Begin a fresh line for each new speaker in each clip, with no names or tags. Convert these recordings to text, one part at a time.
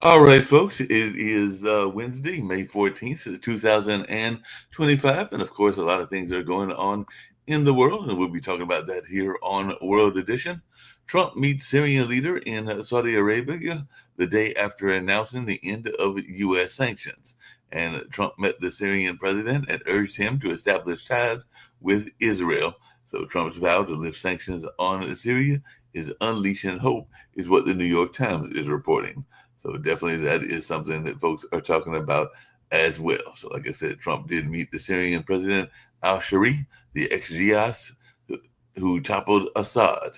All right, folks, it is Wednesday, May 14th, 2025. And of course, a lot of things are going on in the world, and we'll be talking about that here on World Edition. Trump meets Syrian leader in Saudi Arabia the day after announcing the end of U.S. sanctions. And Trump met the Syrian president and urged him to establish ties with Israel. So Trump's vow to lift sanctions on Syria is unleashing hope, is what the New York Times is reporting. So definitely that is something that folks are talking about as well. So like I said, Trump did meet the Syrian president al-Shari, the ex-Jihadist who toppled Assad.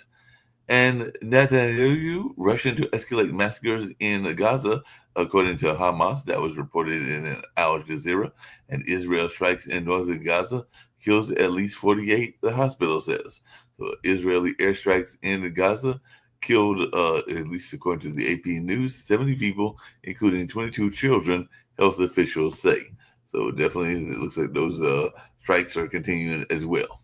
And Netanyahu rushing to escalate massacres in Gaza, according to Hamas. That was reported in Al Jazeera. And Israel strikes in northern Gaza, kills at least 48, the hospital says. So Israeli airstrikes in Gaza killed, at least according to the AP News, 70 people, including 22 children, health officials say. So definitely it looks like those strikes are continuing as well.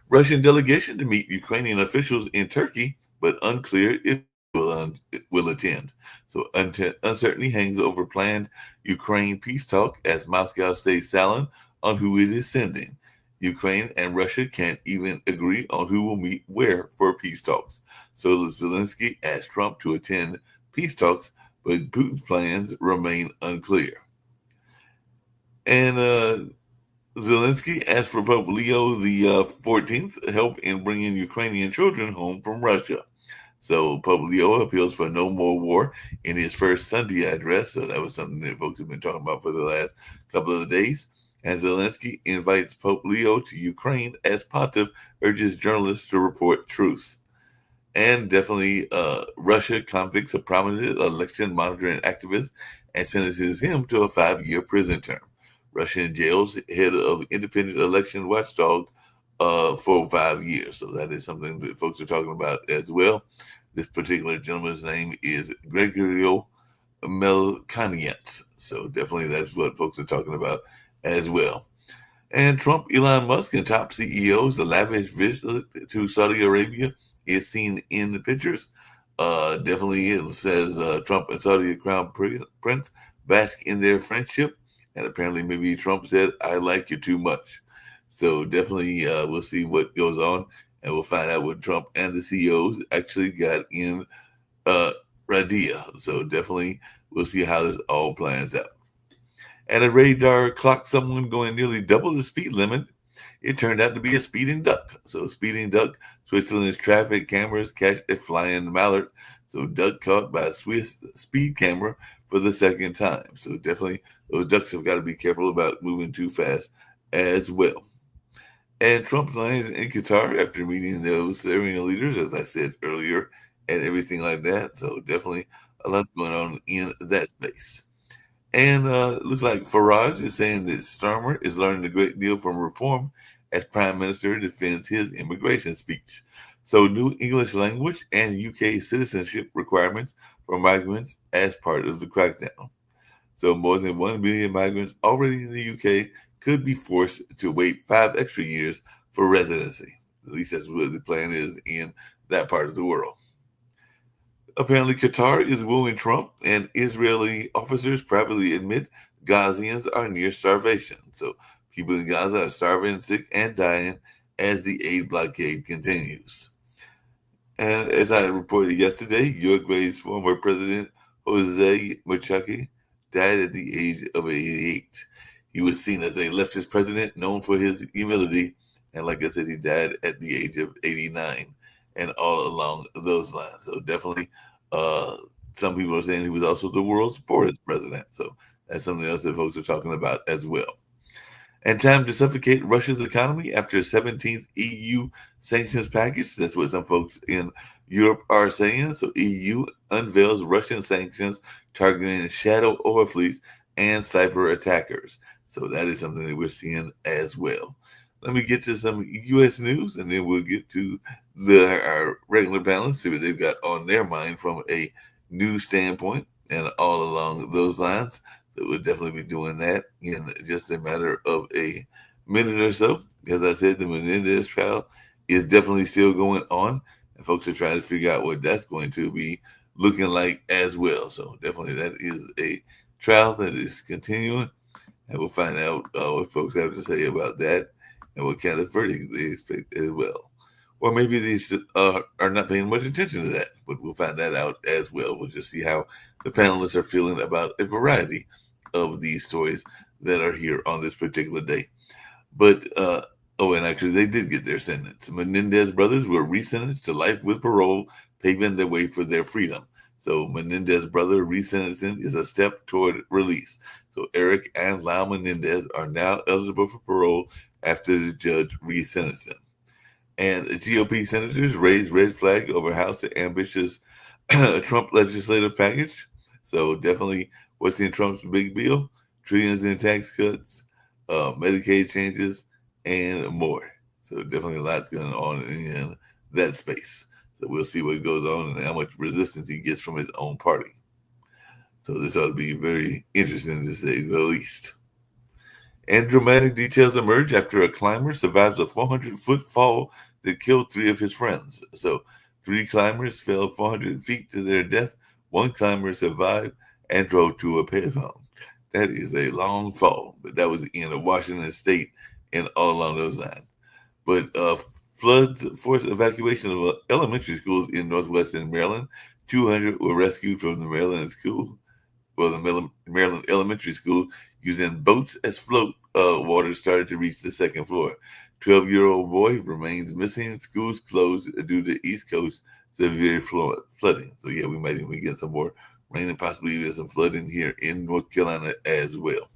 Russian delegation to meet Ukrainian officials in Turkey, but unclear if will attend. So uncertainty hangs over planned Ukraine peace talk as Moscow stays silent on who it is sending. Ukraine and Russia can't even agree on who will meet where for peace talks. So Zelensky asked Trump to attend peace talks, but Putin's plans remain unclear. And Zelensky asked for Pope Leo the 14th help in bringing Ukrainian children home from Russia. So Pope Leo appeals for no more war in his first Sunday address. So that was something that folks have been talking about for the last couple of days. And Zelensky invites Pope Leo to Ukraine as Pontiff urges journalists to report truth. And definitely, Russia convicts a prominent election monitoring activist and sentences him to a 5-year prison term. Russian jails head of independent election watchdog for 5 years. So that is something that folks are talking about as well. This particular gentleman's name is Gregorio Melkanians. So definitely that's what folks are talking about as well. And Trump, Elon Musk, and top CEOs, a lavish visit to Saudi Arabia is seen in the pictures. Definitely, it says Trump and Saudi Crown Prince bask in their friendship. And apparently, maybe Trump said, I like you too much. So definitely, we'll see what goes on. And we'll find out what Trump and the CEOs actually got in uh, Radia. So definitely, we'll see how this all plans out. And a radar clocked someone going nearly double the speed limit. It turned out to be a speeding duck. So, speeding duck, Switzerland's traffic cameras catch a flying mallard. So, duck caught by a Swiss speed camera for the second time. So, definitely, those ducks have got to be careful about moving too fast as well. And Trump lands in Qatar after meeting those Syrian leaders, as I said earlier, and everything like that. So, definitely a lot going on in that space. And it looks like Farage is saying that Starmer is learning a great deal from reform as Prime Minister defends his immigration speech. So, new English language and UK citizenship requirements for migrants as part of the crackdown. So, more than 1 million migrants already in the UK could be forced to wait 5 extra years for residency. At least that's what the plan is in that part of the world. Apparently, Qatar is wooing Trump, and Israeli officers privately admit Gazians are near starvation. So, people in Gaza are starving, sick, and dying as the aid blockade continues. And as I reported yesterday, Uruguay's former president, Jose Mujica, died at the age of 88. He was seen as a leftist president known for his humility, and like I said, he died at the age of 89, and all along those lines. So definitely, uh, some people are saying he was also the world's poorest president. So that's something else that folks are talking about as well. And time to suffocate Russia's economy after 17th EU sanctions package. That's what some folks in Europe are saying. So EU unveils Russian sanctions targeting shadow oil fleets and cyber attackers. So that is something that we're seeing as well. Let me get to some U.S. news, and then we'll get to our regular balance, see what they've got on their mind from a news standpoint, and all along those lines. So we'll definitely be doing that in just a matter of a minute or so. As I said, the Menendez trial is definitely still going on, and folks are trying to figure out what that's going to be looking like as well. So definitely that is a trial that is continuing, and we'll find out what folks have to say about that and what kind of verdict they expect as well. Or maybe they are not paying much attention to that, but we'll find that out as well. We'll just see how the panelists are feeling about a variety of these stories that are here on this particular day. But oh, and actually, they did get their sentence. Menendez brothers were resentenced to life with parole, paving the way for their freedom. So Menendez brother resentencing is a step toward release. So Eric and Lyle Menendez are now eligible for parole after the judge resentenced them. And GOP senators raised red flag over House ambitious Trump legislative package. So definitely, what's in Trump's big bill? Trillions in tax cuts, Medicaid changes, and more. So definitely lots going on in that space. So we'll see what goes on and how much resistance he gets from his own party. So this ought to be very interesting to say the least. And dramatic details emerge after a climber survives a 400-foot fall that killed three of his friends. So, three climbers fell 400 feet to their death. One climber survived and drove to a payphone. That is a long fall, but that was in Washington State and all along those lines. But flood forced evacuation of elementary schools in northwestern Maryland. 200 were rescued from the Maryland school, well, the Maryland elementary school, using boats as float water started to reach the second floor. 12-year-old boy remains missing. Schools closed due to East Coast severe flooding. So yeah, we might even get some more rain and possibly even some flooding here in North Carolina as well.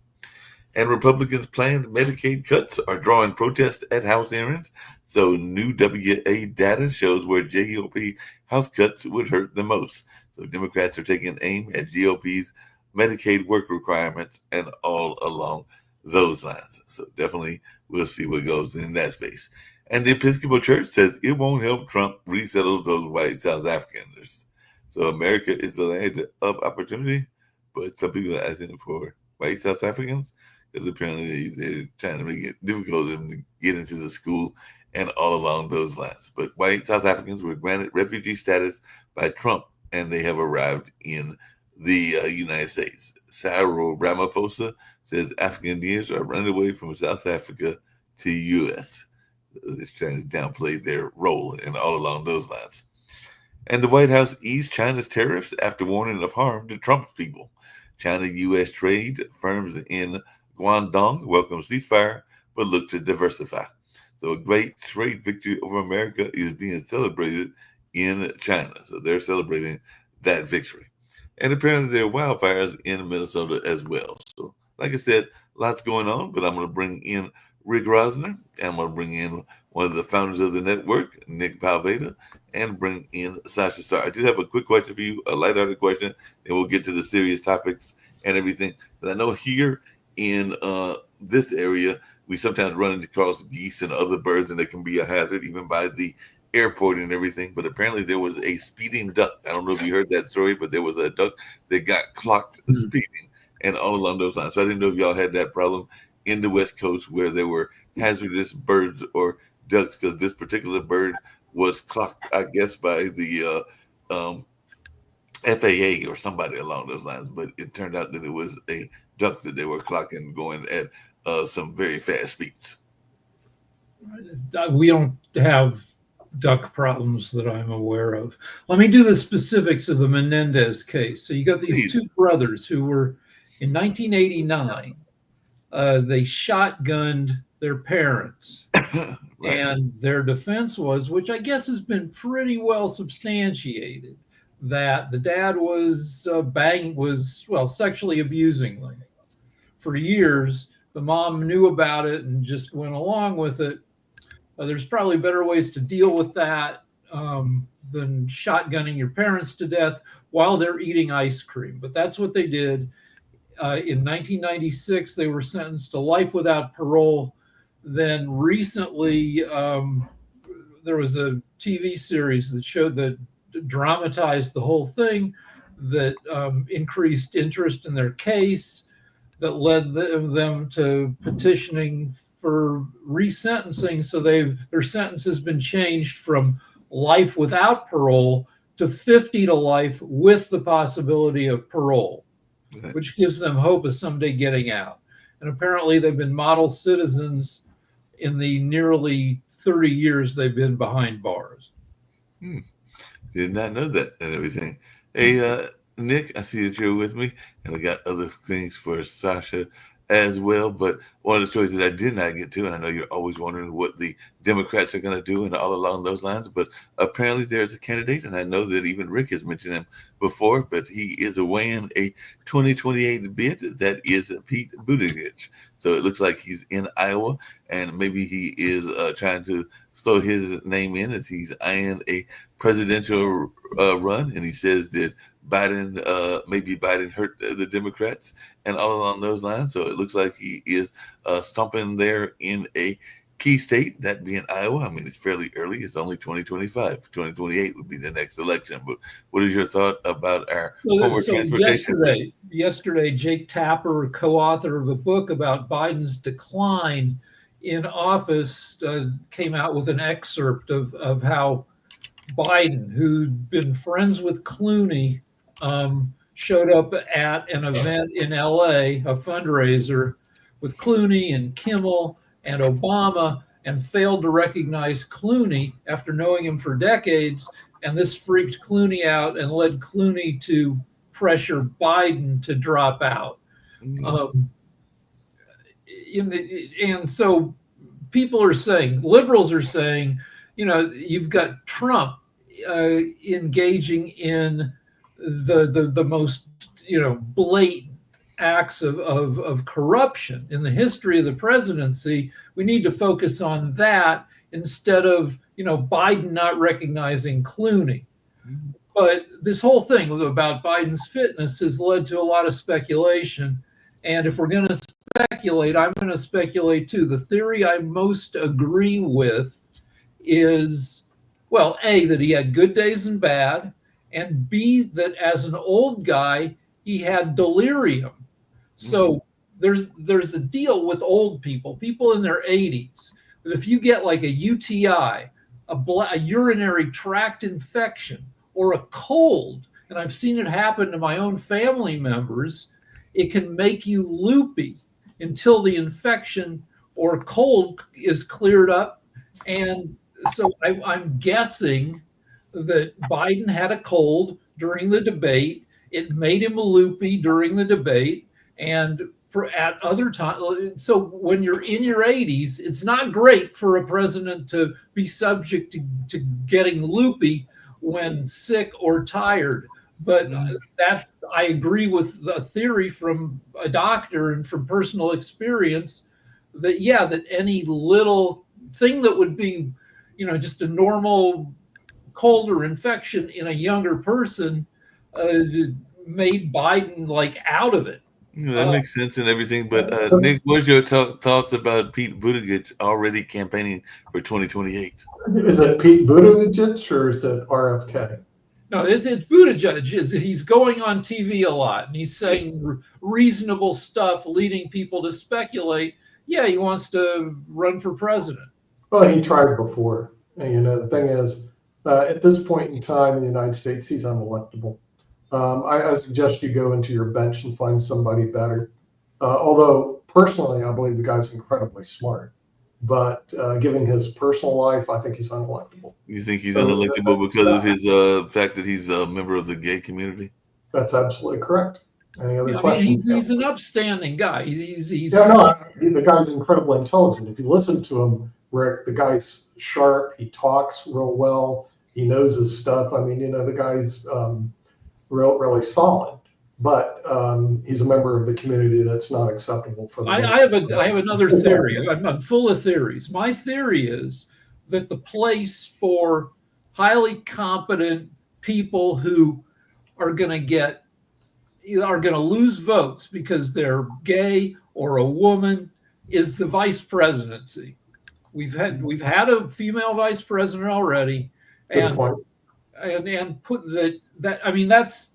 And Republicans' planned Medicaid cuts are drawing protests at House hearings. So new WA data shows where GOP House cuts would hurt the most. So Democrats are taking aim at GOP's Medicaid work requirements and all along those lines. So definitely we'll see what goes in that space. And the Episcopal Church says it won't help Trump resettle those white South Africans. So America is the land of opportunity, but some people are asking for white South Africans because apparently they're trying to make it difficult for them to get into the school and all along those lines. But white South Africans were granted refugee status by Trump, and they have arrived in the United States. Cyril Ramaphosa says African are running away from South Africa to U.S. It's trying to downplay their role and all along those lines. And the White House eased China's tariffs after warning of harm to Trump's people. China-U.S. trade firms in Guangdong welcome ceasefire, but look to diversify. So a great trade victory over America is being celebrated in China. So they're celebrating that victory. And apparently there are wildfires in Minnesota as well. So like I said, lots going on, but I'm going to bring in Rick Rosner, and I'm going to bring in one of the founders of the network, Nick Palveda, and bring in Sasha Starr. I do have a quick question for you, a lighthearted question, and we'll get to the serious topics and everything. But I know here in this area, we sometimes run across geese and other birds, and they can be a hazard even by the airport and everything. But apparently there was a speeding duck. I don't know if you heard that story, but there was a duck that got clocked speeding and all along those lines. So I didn't know if y'all had that problem in the West Coast where there were hazardous birds or ducks, because this particular bird was clocked, I guess, by the FAA or somebody along those lines. But it turned out that it was a duck that they were clocking going at some very fast speeds.
We don't have duck problems that I'm aware of. Let me do the specifics of the Menendez case. So you got these two brothers who were in 1989. They shotgunned their parents, right. And their defense was, which I guess has been pretty well substantiated, that the dad was sexually abusing them for years. The mom knew about it and just went along with it. There's probably better ways to deal with that than shotgunning your parents to death while they're eating ice cream. But that's what they did. In 1996, they were sentenced to life without parole. Then recently, there was a TV series that showed that dramatized the whole thing, that increased interest in their case, that led them to petitioning for resentencing. So their sentence has been changed from life without parole to 50 to life with the possibility of parole, which gives them hope of someday getting out. And apparently they've been model citizens in the nearly 30 years they've been behind bars.
Did not know that and everything. Hey, Nick, I see that you're with me, and I got other things for Sasha as well. But one of the stories that I did not get to, and I know you're always wondering what the Democrats are going to do and all along those lines, but apparently there's a candidate, and I know that even Rick has mentioned him before, but he is weighing a 2028 bid. That is Pete Buttigieg. So it looks like he's in Iowa, and maybe he is trying to throw his name in as he's eyeing a presidential run, and he says that maybe Biden hurt the Democrats and all along those lines. So it looks like he is stomping there in a key state, that being Iowa. I mean, it's fairly early. It's only 2025. 2028 would be the next election. But what is your thought about our former transportation?
Yesterday, Jake Tapper, co-author of a book about Biden's decline in office, came out with an excerpt of how Biden, who'd been friends with Clooney, showed up at an event in LA, a fundraiser with Clooney and Kimmel and Obama, and failed to recognize Clooney after knowing him for decades. And this freaked Clooney out and led Clooney to pressure Biden to drop out. And so people are saying, liberals are saying, you've got Trump engaging in the most blatant acts of corruption in the history of the presidency. We need to focus on that instead of Biden not recognizing Clooney. But this whole thing about Biden's fitness has led to a lot of speculation. And if we're going to speculate, I'm going to speculate too. The theory I most agree with is, well, A, that he had good days and bad, and B, that as an old guy, he had delirium. So there's a deal with old people in their 80s, that if you get like a UTI, a urinary tract infection, or a cold, and I've seen it happen to my own family members, it can make you loopy until the infection or cold is cleared up. And so I'm guessing that Biden had a cold during the debate. It made him loopy during the debate. And at other times, so when you're in your 80s, it's not great for a president to be subject to getting loopy when sick or tired. But that, I agree with the theory from a doctor and from personal experience that, that any little thing that would be, just a normal cold or infection in a younger person made Biden like out of it.
That makes sense and everything. But Nick, what's your thoughts about Pete Buttigieg already campaigning for 2028?
Is it Pete Buttigieg or is it RFK?
No, it's Buttigieg. He's going on TV a lot and he's saying reasonable stuff, leading people to speculate. Yeah, he wants to run for president.
Well, he tried before. And, the thing is, at this point in time in the United States, he's unelectable. I suggest you go into your bench and find somebody better. Although, personally, I believe the guy's incredibly smart. But given his personal life, I think he's unelectable.
You think he's unelectable because of his fact that he's a member of the gay community?
That's absolutely correct. Any other questions?
He's an upstanding guy.
The guy's incredibly intelligent. If you listen to him, Rick, the guy's sharp. He talks real well. He knows his stuff. I mean, the guy's really solid. But he's a member of the community that's not acceptable for the
I have another theory. I'm full of theories. My theory is that the place for highly competent people who are going to lose votes because they're gay or a woman is the vice presidency. We've had a female vice president already, and put that. I mean, that's.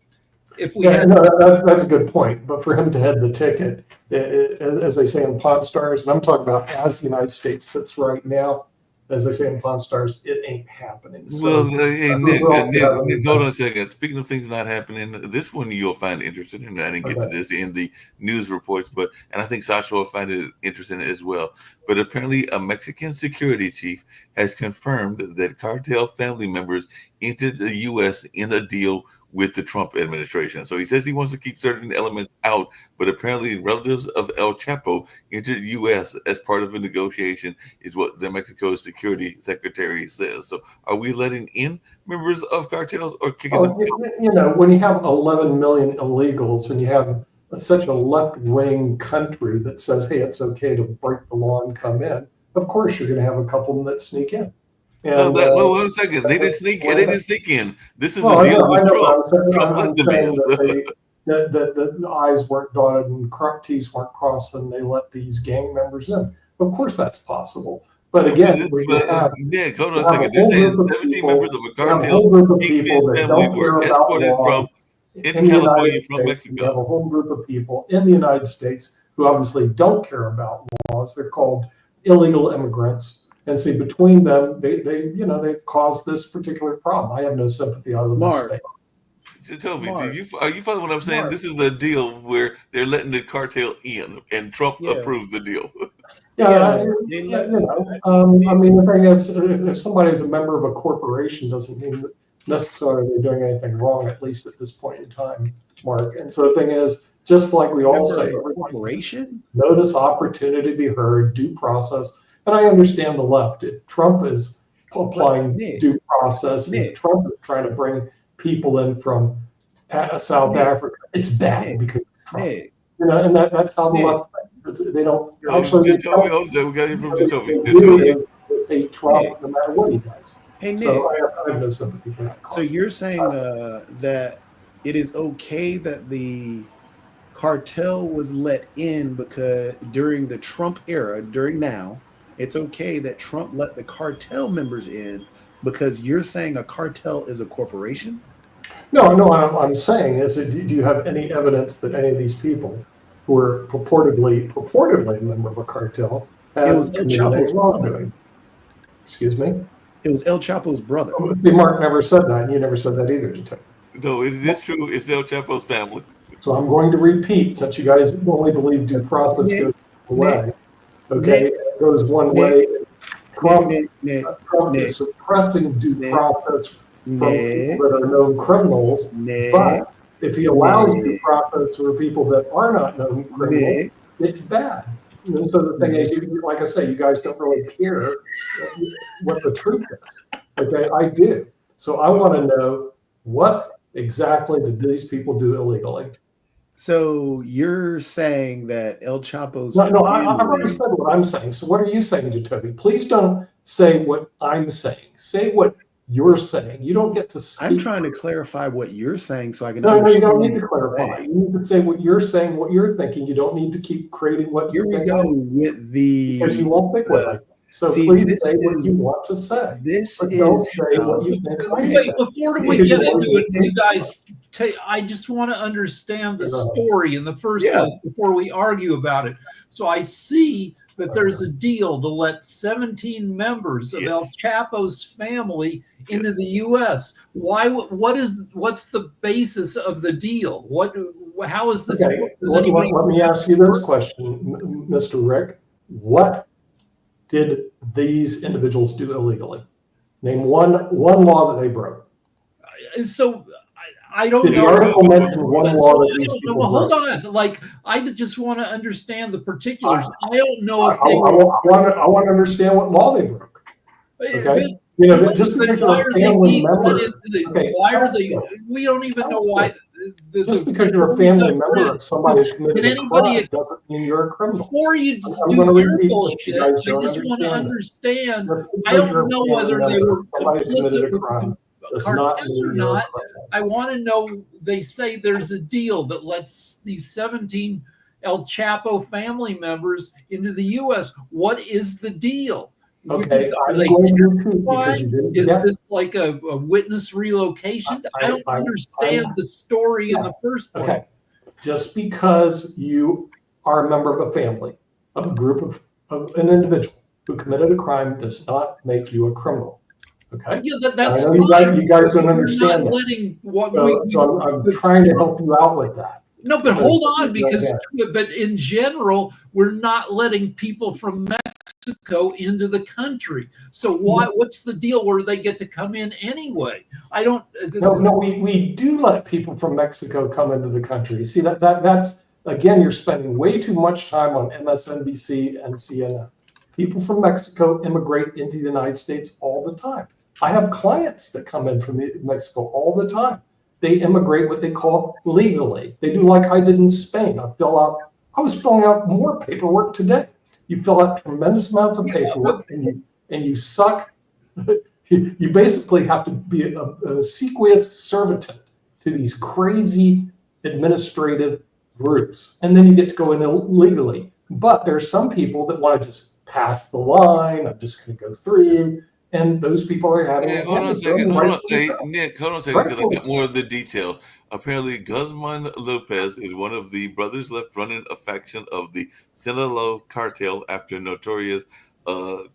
That's a good point. But for him to head the ticket, as they say in Pawn Stars, and I'm talking about as the United States sits right now, as they say in Pawn Stars, it ain't happening.
Well,
So
hey,
those are all
Nick, hold on a second. Speaking of things not happening, this one you'll find interesting, and I didn't get to
Okay.
this in the news reports, and I think Sasha will find it interesting as well. But apparently, a Mexican security chief has confirmed that cartel family members entered the U.S. in a deal with the Trump administration. So he says he wants to keep certain elements out, but apparently relatives of El Chapo entered the U.S. as part of a negotiation, is what the Mexico security secretary says. So are we letting in members of cartels or kicking them out?
You know, when you have 11 million illegals and you have such a left-wing country that says, hey, it's okay to break the law and come in, of course you're going to have a couple of them that sneak in.
No,
And,
no, wait a second. They didn't sneak in. They didn't sneak in. This is a
I
deal
know,
with Trump. Trump
I'm
let them
saying
in.
that the I's weren't dotted and T's weren't crossed, and they let these gang members in. Of course, that's possible. But again,
Nick, hold on a second. They're saying 17 members of a cartel
whole group of
kingpin
people that
family
don't care
were
about
escorted from
laws
into
in the
California
United
from
States. You have
Mexico.
a whole group of people in the United States who obviously don't care about laws. They're called illegal immigrants. And see, between them, they've caused this particular problem. I have no sympathy on them.
Mark.
Tell me, are you following what I'm saying?
Mark.
This is a deal where they're letting the cartel in, and Trump approves the deal.
I mean, the thing is, if somebody is a member of a corporation, doesn't mean that necessarily they're doing anything wrong, at least at this point in time, Mark. And so the thing is, just like we all say,
corporation,
notice, opportunity to be heard, due process. And I understand the left. If Trump is applying due process, if Trump is trying to bring people in from South Africa, it's bad because of Trump. And that's how the left thinks. They don't actually. We got him from Jacoby. They hate Trump no matter what he does.
Hey, Nick.
So I have no sympathy for that.
So you're saying that it is okay that the cartel was let in because during the Trump era, it's okay that Trump let the cartel members in because you're saying a cartel is a corporation?
No, what I'm saying is, do you have any evidence that any of these people who were purportedly a member of a cartel have committed any wrongdoing? Excuse me?
It was El Chapo's brother.
See, Mark never said that, and you never said that either, Detective.
No, it is true. It's El Chapo's family.
So I'm going to repeat, since you guys only believe due process goes one way. Okay, it goes one way. Trump is suppressing due process from people that are known criminals, but if he allows due process for people that are not known criminals, it's bad. And so the thing is, like I say, you guys don't really care what the truth is. Okay, I do. So I want to know, what exactly did these people do illegally?
So you're saying that El Chapo's...
No, I've already said what I'm saying. So what are you saying, Jacoby? Please don't say what I'm saying. Say what you're saying. You don't get to speak.
I'm trying to clarify what you're saying so I can
understand. No, you don't need to clarify. You need to say what you're saying, what you're thinking. You don't need to keep creating what you're thinking.
Here we go with the...
Because you won't think what I think. So please say what you want to say. Don't say what you think I say.
Before we get into it, you guys, I just want to understand the story in the first place before we argue about it. So I see that there's a deal to let 17 members of El Chapo's family into the U.S. What's the basis of the deal? How is this?
Okay. Let me ask you this question, Mr. Rick. What did these individuals do illegally? Name one law that they broke.
So I don't know.
Did the article mention one law that these people broke?
Hold on. Like, I just want to understand the particulars. I don't know if
I want to understand what law they broke. Okay. Just because you're a family member.
Why are they? We don't even know why.
Just because you're a family member of somebody who committed a crime doesn't mean you're a criminal.
Before you do your bullshit, I just want to understand. I don't know whether they were complicit with cartel or not. I want to know. They say there's a deal that lets these 17 El Chapo family members into the U.S. What is the deal?
Okay,
is this like a witness relocation? I don't understand the story in the first place.
Okay, just because you are a member of a family, of a group of an individual, who committed a crime does not make you a criminal. Okay?
Yeah,
I
that's
know
fine.
you guys don't
We're
understand
not
that.
letting what
So I'm trying to help you out with that.
no, but hold on, because
Yeah.
but in general, we're not letting people from Mexico into the country. So what's the deal where they get to come in anyway? I don't.
No, we do let people from Mexico come into the country. See that's again, you're spending way too much time on MSNBC and CNN. People from Mexico immigrate into the United States all the time. I have clients that come in from Mexico all the time. They immigrate what they call legally. They do like I did in Spain. I was filling out more paperwork today. You fill out tremendous amounts of paperwork, and you suck. You basically have to be a sequias servitude to these crazy administrative groups, and then you get to go in illegally. But there's some people that want to just pass the line. I'm just going to go through. And those people are having.
Hey, hold on a second. Hold on. Hey, Nick, hold on a second, because I got more of the details. Apparently, Guzman Lopez is one of the brothers left running a faction of the Sinaloa cartel after notorious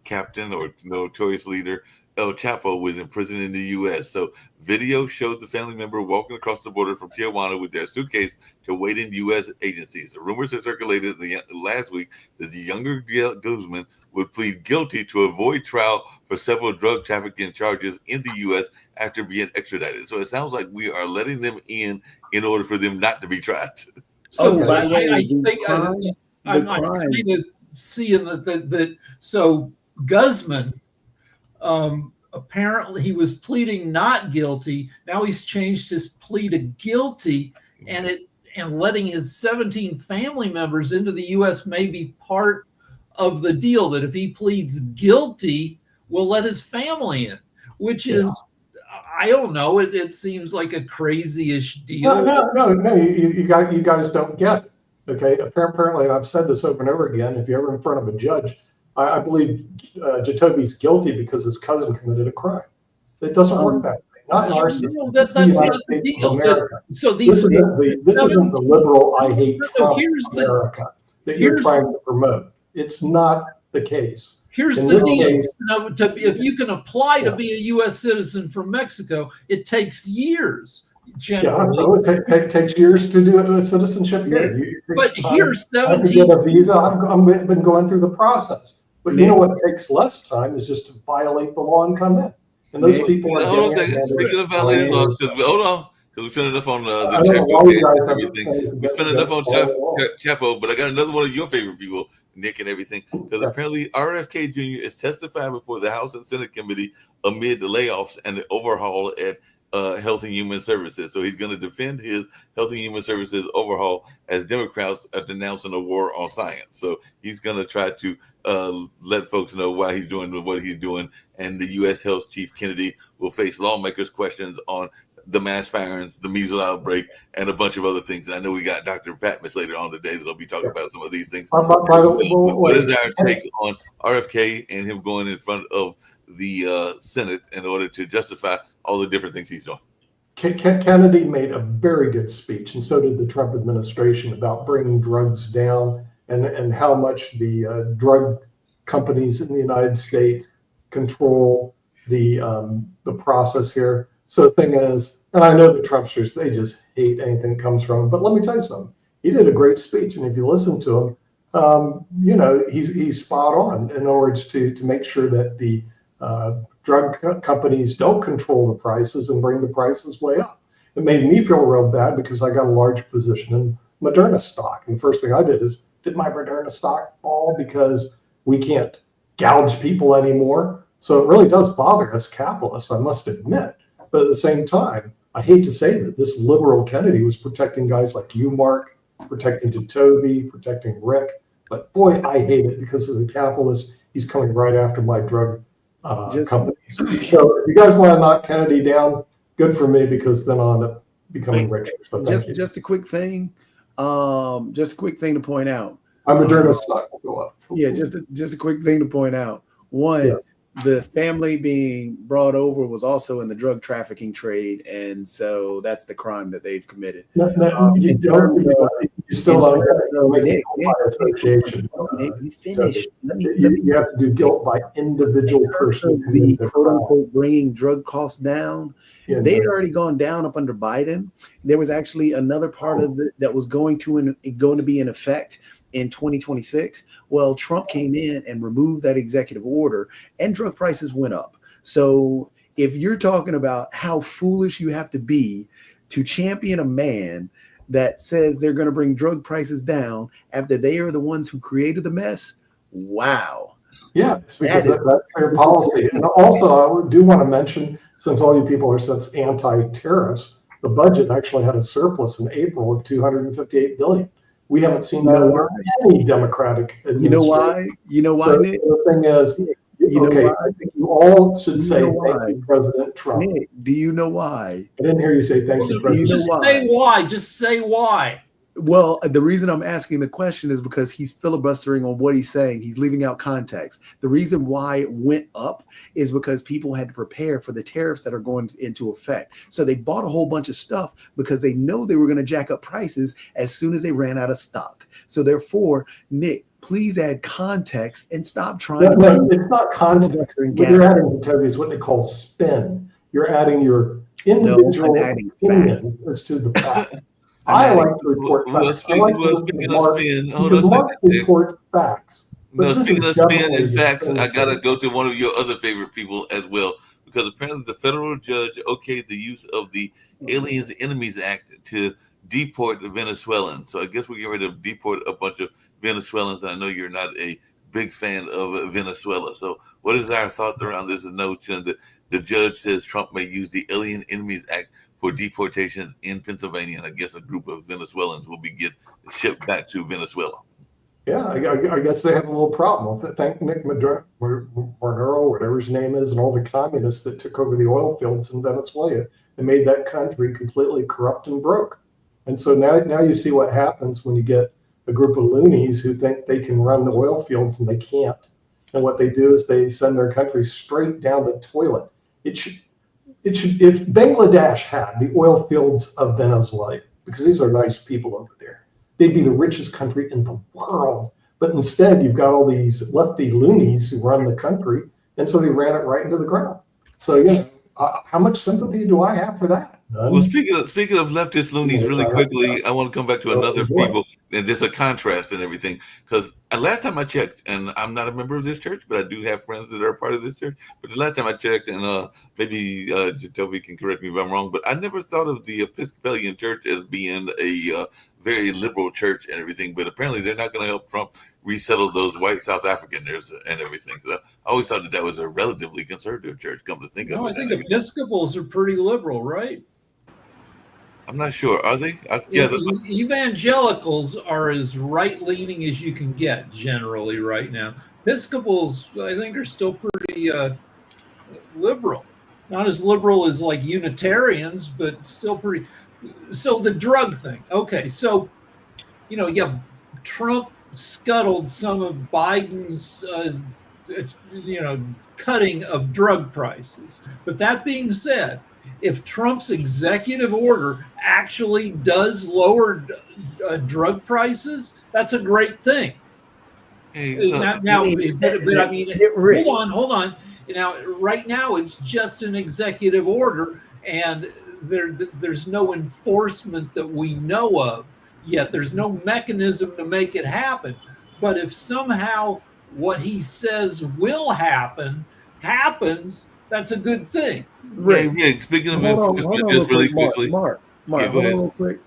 captain or notorious leader El Chapo was in prison in the U.S. So video showed the family member walking across the border from Tijuana with their suitcase to wait in U.S. agencies. The rumors have circulated last week that the younger Guzman would plead guilty to avoid trial for several drug trafficking charges in the U.S. after being extradited. So it sounds like we are letting them in order for them not to be tried.
So
Okay.
I think I'm kind of seeing that. So Guzman, apparently he was pleading not guilty. Now he's changed his plea to guilty, and letting his 17 family members into the U.S. may be part of the deal. That if he pleads guilty, we'll let his family in, which is, I don't know. It seems like a crazy-ish deal.
No. You guys don't get it. Okay. Apparently, and I've said this over and over again. If you're ever in front of a judge, I believe Jacoby's guilty because his cousin committed a crime. It doesn't work that way. Not in our system.
That's not the deal. So
this isn't the liberal I hate Trump America that you're trying to promote. It's not the case.
Here's the deal. If you can apply to be a U.S. citizen from Mexico, it takes years. Generally.
Yeah, it takes years to do a citizenship here.
But here's 17.
To get a visa, I've been going through the process. But you know what takes less time is just to violate the law and come in. And those people are.
Hold on a second. Speaking of violating laws, hold on. Because we spent enough on the
Chapo case and
everything. We spent enough on Chapo, but I got another one of your favorite people, Nick, and everything. Because apparently RFK Jr. is testifying before the House and Senate committee amid the layoffs and the overhaul at Health and Human Services. So he's going to defend his Health and Human Services overhaul as Democrats are denouncing a war on science. So he's going to try to let folks know why he's doing what he's doing. And the U.S. Health Chief Kennedy will face lawmakers' questions on the mass firings, the measles outbreak, and a bunch of other things. And I know we got Dr. Patmos later on today that'll be talking about some of these things. What is our take on RFK and him going in front of the Senate in order to justify all the different things he's doing?
Kennedy made a very good speech, and so did the Trump administration, about bringing drugs down and how much the drug companies in the United States control the process here. So the thing is, and I know the Trumpsters, they just hate anything that comes from him. But let me tell you something. He did a great speech, and if you listen to him, he's spot on in order to make sure that the drug companies don't control the prices and bring the prices way up. It made me feel real bad because I got a large position in Moderna stock. And the first thing I did is, did my Moderna stock fall because we can't gouge people anymore? So it really does bother us capitalists, I must admit. But at the same time, I hate to say that this liberal Kennedy was protecting guys like you, Mark, protecting Toby, protecting Rick. But boy, I hate it because as a capitalist, he's coming right after my drug companies. So if you guys want to knock Kennedy down, good for me, because then I'll end up becoming richer. So
just a quick thing. Just a quick thing to point out.
My Moderna stock will go up.
Yeah, just a quick thing to point out. One, the family being brought over was also in the drug trafficking trade, and so that's the crime that they've committed.
You
in
don't.
terms of-
You still don't make
Nick,
guilt by association.
Nick, you finish.
You have to do guilt by individual person.
The quote unquote bringing drug costs down.
Yeah,
They had already gone down up under Biden. There was actually another part of it that was going to be in effect in 2026. Well, Trump came in and removed that executive order, and drug prices went up. So if you're talking about how foolish you have to be to champion a man that says they're going to bring drug prices down after they are the ones who created the mess, wow.
Yeah, it's because that's their policy. And also, I do want to mention, since all you people are such anti-tariffs, the budget actually had a surplus in April of $258 billion. We haven't seen that under any Democratic administration.
You know why? You know why,
So
Nick?
the thing is, okay, I think you all should say thank you, President Trump.
Nick, do you know why?
I didn't hear you say thank you, President.
Just say why. Just say why.
Well, the reason I'm asking the question is because he's filibustering on what he's saying. He's leaving out context. The reason why it went up is because people had to prepare for the tariffs that are going into effect. So they bought a whole bunch of stuff because they know they were going to jack up prices as soon as they ran out of stock. So therefore, Nick, please add context and stop trying
to. It's not context. What you're adding to Toby is what they call spin. You're adding your individual opinion as to the facts. I like to report facts. I like to report facts.
Speaking of spin and facts, I got to go to one of your other favorite people as well, because apparently the federal judge okayed the use of the Aliens Enemies Act to deport the Venezuelans. So I guess we're getting ready to deport a bunch of Venezuelans. I know you're not a big fan of Venezuela. So what is our thoughts around this notion that the judge says Trump may use the Alien Enemies Act for deportations in Pennsylvania, and I guess a group of Venezuelans will be shipped back to Venezuela?
Yeah, I guess they have a little problem. Thank Nick Maduro, whatever his name is, and all the communists that took over the oil fields in Venezuela and made that country completely corrupt and broke. And so now you see what happens when you get a group of loonies who think they can run the oil fields and they can't. And what they do is they send their country straight down the toilet. It should, if Bangladesh had the oil fields of Venezuela, because these are nice people over there, they'd be the richest country in the world. But instead, you've got all these lefty loonies who run the country, and so they ran it right into the ground. So, how much sympathy do I have for that? None.
Well, speaking of leftist loonies, really quickly, I want to come back to another people, and there's a contrast and everything. Because last time I checked, and I'm not a member of this church, but I do have friends that are a part of this church. But the last time I checked, and maybe Jacoby can correct me if I'm wrong, but I never thought of the Episcopalian Church as being a very liberal church and everything. But apparently, they're not going to help Trump resettle those white South Africans and everything. So I always thought that was a relatively conservative church. Come to think of it,
I think Episcopals are pretty liberal, right?
I'm not sure. Are they?
Evangelicals are as right-leaning as you can get generally right now. Episcopals, I think, are still pretty liberal. Not as liberal as like Unitarians, but still pretty. So the drug thing. Okay, so, Trump scuttled some of Biden's, cutting of drug prices. But that being said, if Trump's executive order actually does lower drug prices, that's a great thing.
Hey,
hold on. Now, right now, it's just an executive order, and there's no enforcement that we know of yet. There's no mechanism to make it happen. But if somehow what he says will happen happens, that's a good thing.
Right. Yeah, speaking of just really quickly.
Mark, hold on real quick.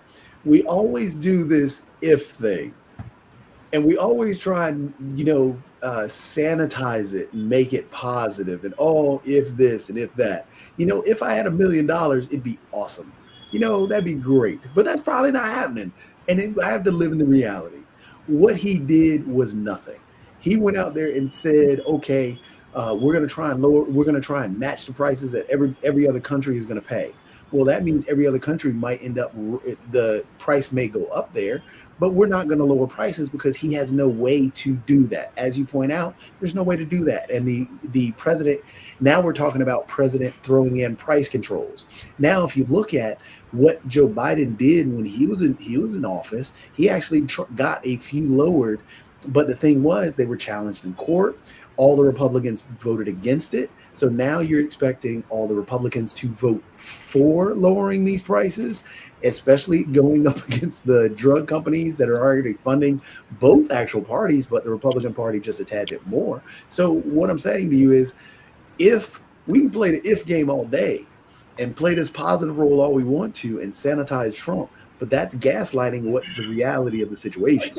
We always do this if thing. And we always try and, sanitize it and make it positive and if this and if that. If I had $1 million, it'd be awesome. That'd be great. But that's probably not happening. And I have to live in the reality. What he did was nothing. He went out there and said, okay, we're going to try and match the prices that every other country is going to pay. well, that means every other country might end up, the price may go up there, but we're not going to lower prices because he has no way to do that. As you point out, there's no way to do that. And the president, now we're talking about president throwing in price controls. Now, if you look at what Joe Biden did when he was in office, he actually got a few lowered. But the thing was, they were challenged in court. All the Republicans voted against it. So now you're expecting all the Republicans to vote for lowering these prices, especially going up against the drug companies that are already funding both actual parties, but the Republican Party just a tad bit more. So what I'm saying to you is, if we can play the if game all day and play this positive role all we want to and sanitize Trump, but that's gaslighting what's the reality of the situation.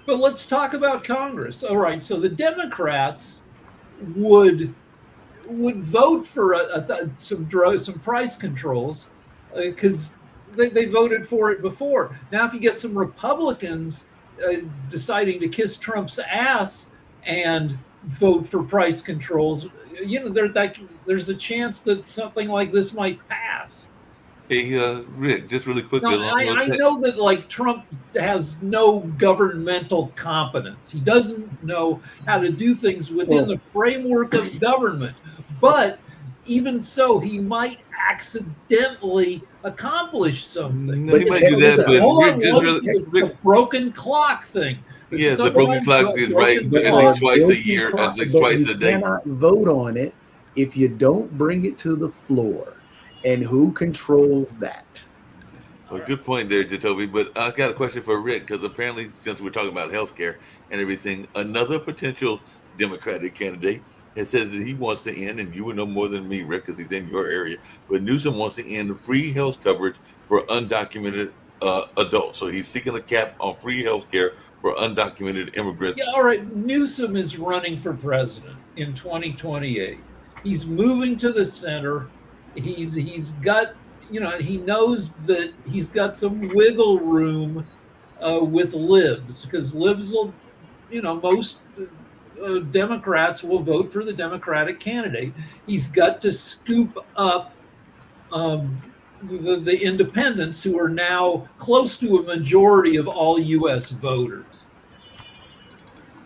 But let's talk about Congress. All right, so the Democrats would vote for some price controls because they voted for it before. Now, if you get some Republicans deciding to kiss Trump's ass and vote for price controls, there's a chance that something like this might pass.
Hey, Rick, just really quickly.
I know that like Trump has no governmental competence. He doesn't know how to do things within the framework of government. But even so, he might accidentally accomplish something.
No, he might do that, but
hold on,
Rick,
the broken clock thing.
Yeah, the broken clock is right at least twice a year, at least twice a day.
You cannot vote on it if you don't bring it to the floor. And who controls that?
Well, good point there, Jacoby. But I got a question for Rick, because apparently, since we're talking about healthcare and everything, another potential Democratic candidate has says that he wants to end, and you would know more than me, Rick, because he's in your area, but Newsom wants to end free health coverage for undocumented adults. So he's seeking a cap on free health care for undocumented immigrants.
Yeah, all right. Newsom is running for president in 2028. He's moving to the center. He's got, he knows that he's got some wiggle room with libs, because libs will, most Democrats will vote for the Democratic candidate. He's got to scoop up the independents, who are now close to a majority of all U.S. voters.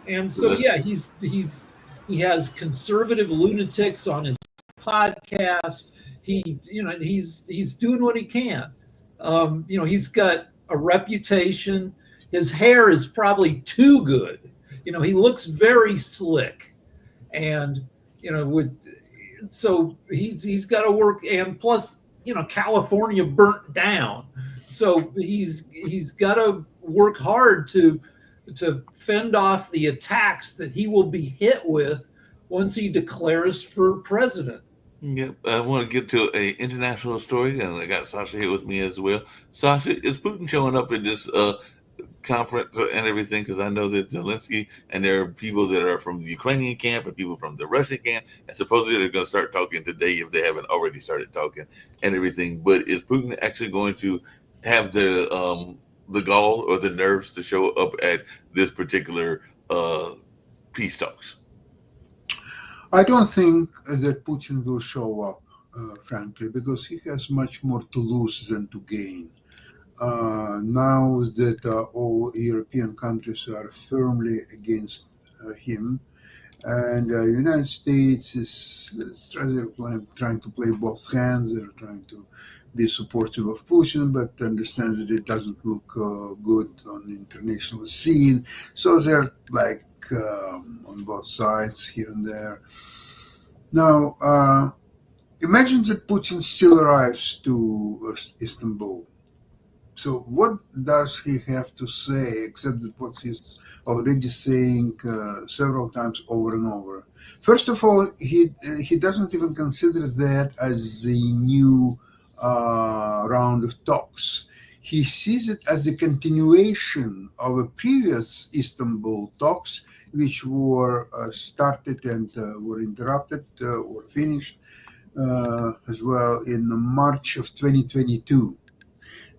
And so, yeah, he has conservative lunatics on his podcast. He's doing what he can. He's got a reputation. His hair is probably too good. He looks very slick, and so he's got to work. And plus, California burnt down, so he's got to work hard to fend off the attacks that he will be hit with once he declares for president.
Yep, I want to get to an international story, and I got Sasha here with me as well. Sasha, is Putin showing up in this conference and everything? Because I know that Zelensky, and there are people that are from the Ukrainian camp and people from the Russian camp, and supposedly they're going to start talking today if they haven't already started talking and everything. But is Putin actually going to have the gall or the nerves to show up at this particular peace talks?
I don't think that Putin will show up, frankly, because he has much more to lose than to gain. Now that all European countries are firmly against him, and the United States is trying to play both hands. They're trying to be supportive of Putin, but understand that it doesn't look good on the international scene. So they're like on both sides here and there. Now, imagine that Putin still arrives to Istanbul. So what does he have to say, except that what he's already saying several times over and over? First of all, he doesn't even consider that as the new round of talks. He sees it as a continuation of a previous Istanbul talks, which were started and were interrupted or finished as well in March of 2022.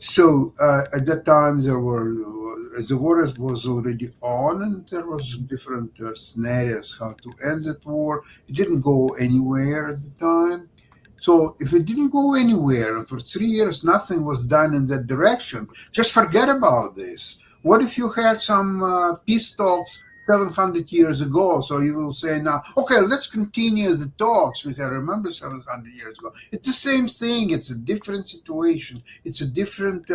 So at that time, the war was already on, and there was different scenarios how to end that war. It didn't go anywhere at the time, So if it didn't go anywhere, and for 3 years nothing was done in that direction, just forget about this. What if you had some peace talks 700 years ago? So you will say now, okay, let's continue the talks, which I remember 700 years ago. It's the same thing. It's a different situation. It's a different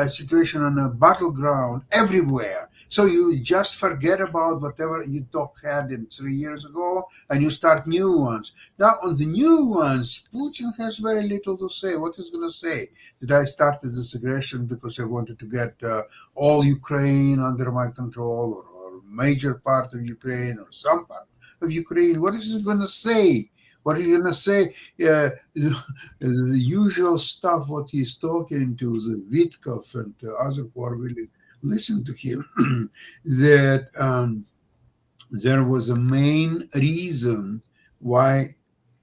situation on a battleground everywhere. So you just forget about whatever you had in 3 years ago, and you start new ones. Now, on the new ones, Putin has very little to say. What he's going to say? Did I start this aggression because I wanted to get all Ukraine under my control, or major part of Ukraine, or some part of Ukraine? What is he going to say? What are you going to say? The usual stuff, what he's talking to the Vitkov and other who are really listen to him, that there was a main reason why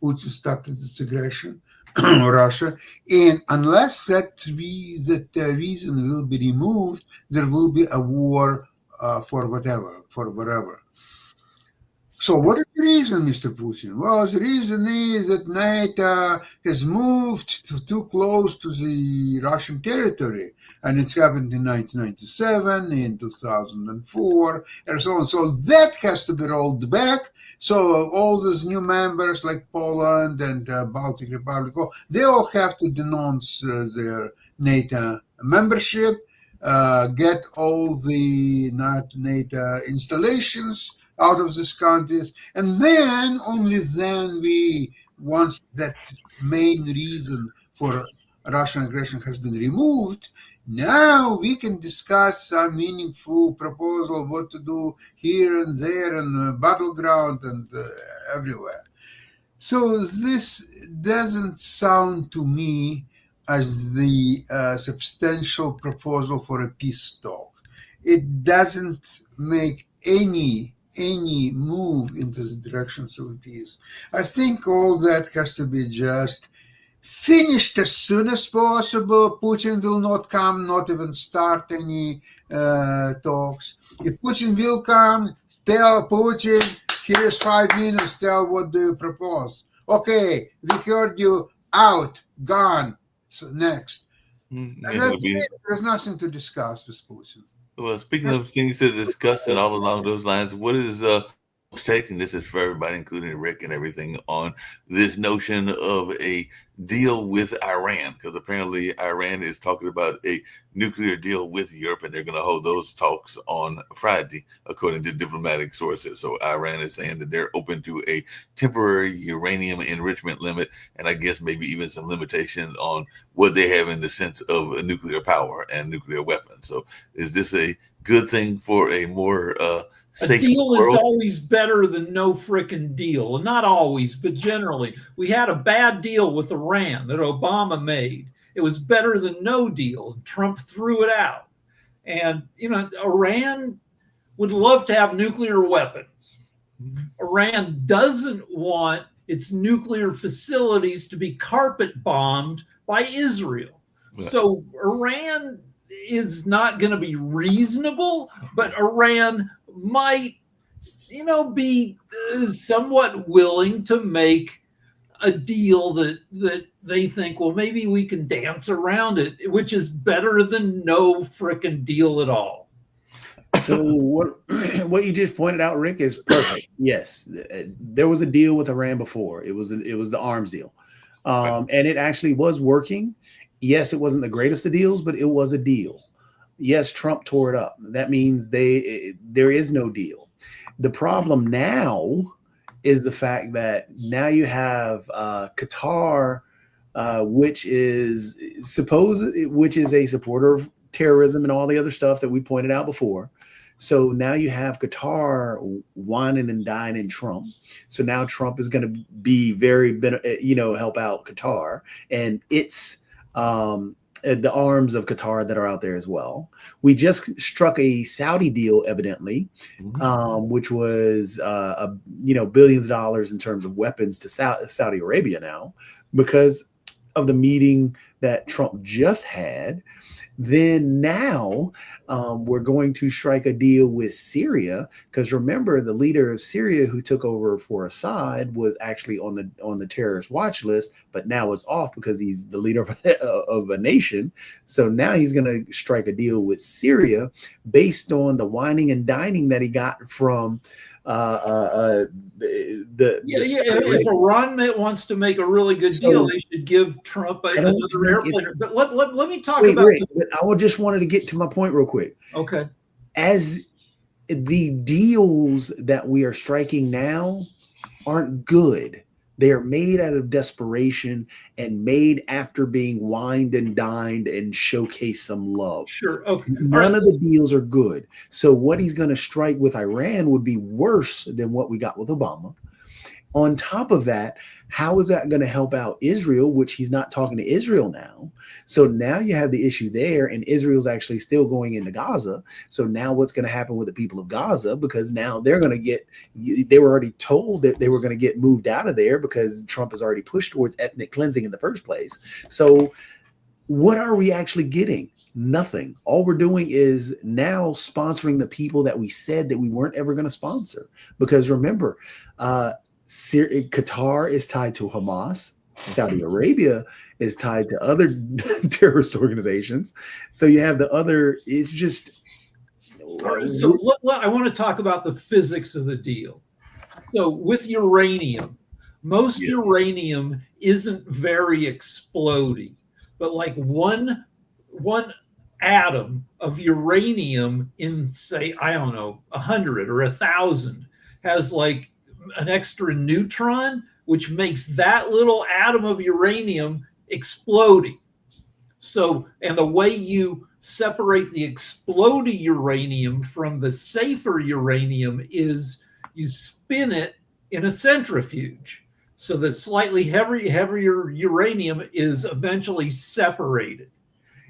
Putin started this aggression on Russia, and unless that reason will be removed, there will be a war for whatever. So what is the reason, Mr. Putin? Well, the reason is that NATO has moved too close to the Russian territory, and it's happened in 1997, in 2004, and so on. So that has to be rolled back. So all those new members like Poland and Baltic Republic, they all have to denounce their NATO membership, get all the NATO installations out of these countries, and then only then once that main reason for Russian aggression has been removed, now we can discuss some meaningful proposal what to do here and there and the battleground and everywhere. So this doesn't sound to me as the substantial proposal for a peace talk. It doesn't make any move into the directions of peace. I think all that has to be just finished as soon as possible. Putin will not come, not even start any talks. If Putin will come, tell Putin, here's 5 minutes, tell what do you propose. Okay, we heard you, out, gone, so next. And that's it. There's nothing to discuss with Putin.
Well, speaking of things to discuss and all along those lines, what is take, and this is for everybody, including Rick and everything, on this notion of a deal with Iran? Because apparently Iran is talking about a nuclear deal with Europe, and they're going to hold those talks on Friday, according to diplomatic sources. So Iran is saying that they're open to a temporary uranium enrichment limit, and I guess maybe even some limitations on what they have in the sense of nuclear power and nuclear weapons. So is this a good thing for a more safe
a deal
world?
Is always better than no frickin' deal. Not always, but generally. We had a bad deal with Iran that Obama made. It was better than no deal. Trump threw it out. And, Iran would love to have nuclear weapons. Iran doesn't want its nuclear facilities to be carpet bombed by Israel. Yeah. So Iran is not going to be reasonable, but Iran might, be somewhat willing to make a deal that they think, well, maybe we can dance around it, which is better than no frickin' deal at all.
So what you just pointed out, Rick, is perfect. Yes, there was a deal with Iran before. It was the arms deal, and it actually was working. Yes, it wasn't the greatest of deals, but it was a deal. Yes, Trump tore it up. That means there is no deal. The problem now is the fact that now you have Qatar, which is a supporter of terrorism and all the other stuff that we pointed out before. So now you have Qatar whining and dining Trump. So now Trump is going to be help out Qatar and its the arms of Qatar that are out there as well. We just struck a Saudi deal, evidently, which was billions of dollars in terms of weapons to Saudi Arabia now because of the meeting that Trump just had. Then now we're going to strike a deal with Syria, because remember, the leader of Syria who took over for Assad was actually on the terrorist watch list, but now is off because he's the leader of a nation. So now he's going to strike a deal with Syria based on the whining and dining that he got from
if Iran wants to make a really good deal, they should give Trump another airplane. But let me talk about.
But I just wanted to get to my point real quick.
Okay.
As the deals that we are striking now aren't good. They are made out of desperation and made after being wined and dined and showcase some love.
Sure. Okay.
None of the deals are good. So what he's going to strike with Iran would be worse than what we got with Obama. On top of that, how is that going to help out Israel, which he's not talking to Israel now? So now you have the issue there, and Israel's actually still going into Gaza. So now what's going to happen with the people of Gaza? Because now they're going to get, they were already told that they were going to get moved out of there because Trump has already pushed towards ethnic cleansing in the first place. So what are we actually getting? Nothing. All we're doing is now sponsoring the people that we said that we weren't ever going to sponsor. Because remember, Qatar is tied to Hamas. Saudi Arabia is tied to other terrorist organizations. So you have the other, it's just.
So I want to talk about the physics of the deal. So with uranium, most uranium isn't very exploding, but like one atom of uranium in, say, I don't know, 100 or 1,000 has like an extra neutron, which makes that little atom of uranium exploding. So, and the way you separate the exploding uranium from the safer uranium is you spin it in a centrifuge. So the slightly heavier uranium is eventually separated.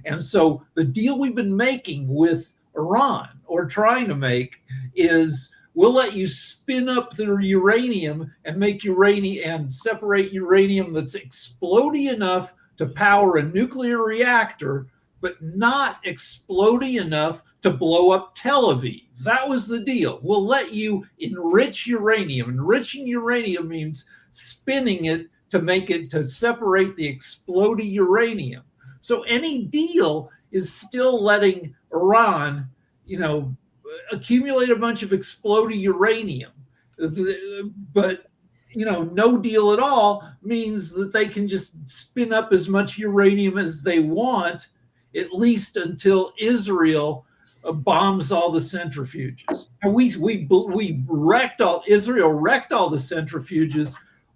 And so the deal we've been making with Iran, or trying to make, is we'll let you spin up the uranium and make uranium and separate uranium that's exploding enough to power a nuclear reactor, but not exploding enough to blow up Tel Aviv. That was the deal. We'll let you enrich uranium. Enriching uranium means spinning it to make it, to separate the exploding uranium. So any deal is still letting Iran, accumulate a bunch of exploding uranium. But, no deal at all means that they can just spin up as much uranium as they want, at least until Israel bombs all the centrifuges. And Israel wrecked all the centrifuges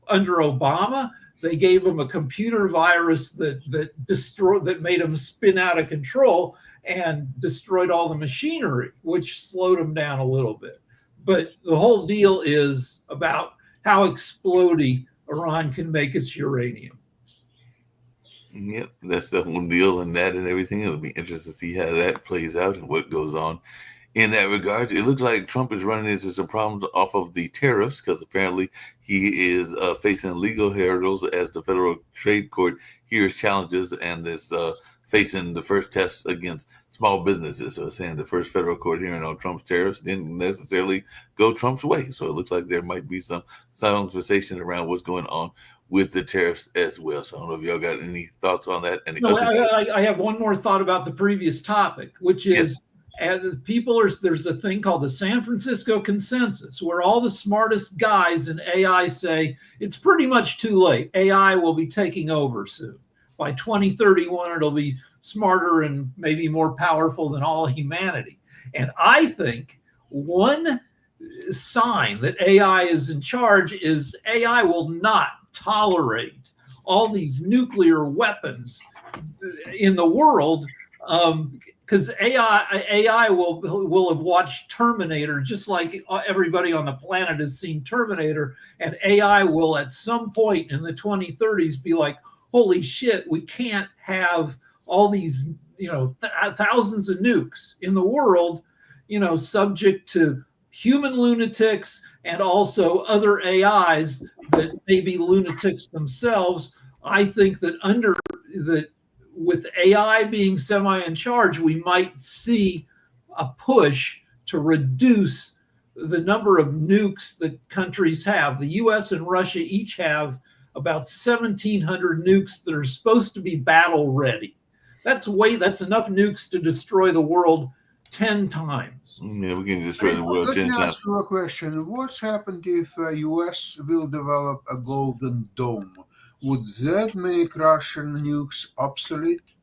under Obama. They gave them a computer virus that made them spin out of control and destroyed all the machinery, which slowed them down a little bit. But the whole deal is about how exploding Iran can make its uranium.
Yep, that's the whole deal, and that and everything. It'll be interesting to see how that plays out and what goes on in that regard. It looks like Trump is running into some problems off of the tariffs, because apparently he is facing legal hurdles as the Federal Trade Court hears challenges, and is facing the first test against small businesses. So saying the first federal court hearing on Trump's tariffs didn't necessarily go Trump's way. So it looks like there might be some conversation around what's going on with the tariffs as well. So I don't know if y'all got any thoughts on that.
I have one more thought about the previous topic, which is there's a thing called the San Francisco Consensus, where all the smartest guys in AI say it's pretty much too late. AI will be taking over soon. By 2031, it'll be smarter and maybe more powerful than all humanity. And I think one sign that AI is in charge is AI will not tolerate all these nuclear weapons in the world, because AI will have watched Terminator, just like everybody on the planet has seen Terminator, and AI will at some point in the 2030s be like, holy shit, we can't have all these, thousands of nukes in the world, subject to human lunatics and also other AIs that may be lunatics themselves. I think that with AI being semi in charge, we might see a push to reduce the number of nukes that countries have. The US and Russia each have about 1,700 nukes that are supposed to be battle ready. That's enough nukes to destroy the world 10 times.
Yeah, we can destroy the world
Let
10
me
times.
ask you a question. What's happened if US will develop a golden dome? Would that make Russian nukes obsolete?